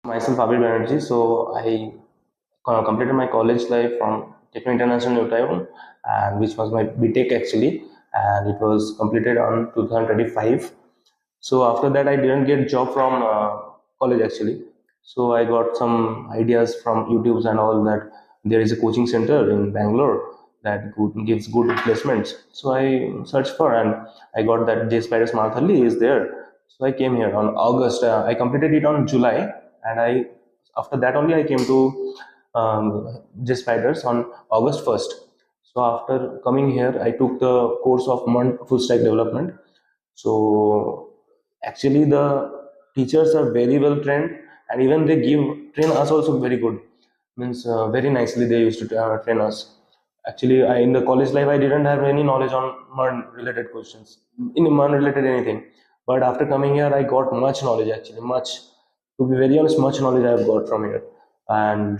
Myself, Abhi Banerjee. So I completed my college life from Techno International New Taiwan, and which was my BTech actually, and it was completed on 2025. So after that, I didn't get job from college actually. So I got some ideas from YouTube's and all that. There is a coaching center in Bangalore that gives good placements. So I searched for and I got that Jspiders Marathahalli is there. So I came here on August. I completed it on July, and I after that only I came to Jspiders on August 1st. So after coming here, I took the course of month full stack development. So actually, the teachers are very well trained, and even they give train us also very good. Means very nicely they used to train us. Actually, in the college life, I didn't have any knowledge on MERN related questions, in MERN related anything. But after coming here, I got much knowledge actually, much. To be very honest, much knowledge I have got from here. And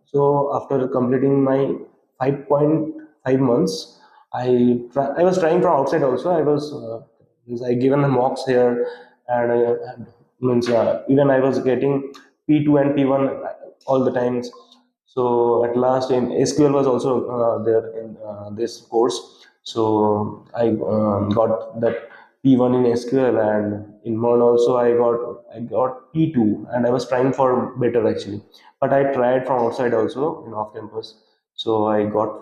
so after completing my 5.5 months, I was trying from outside also. I given the mocks here, and means even I was getting P2 and P1 all the times. So at last, in SQL was also there in this course. So I got that P1 in SQL, and in MERN also I got P2, and I was trying for better actually. But I tried from outside also in off campus. So I got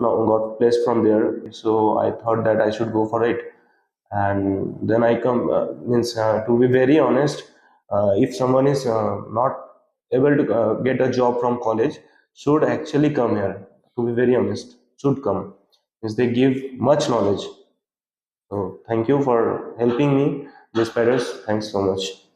placed from there. So I thought that I should go for it, and then I come means to be very honest, if someone is not able to get a job from college, should actually come here. To be very honest, should come, because they give much knowledge. So thank you for helping me, this parents. Thanks so much.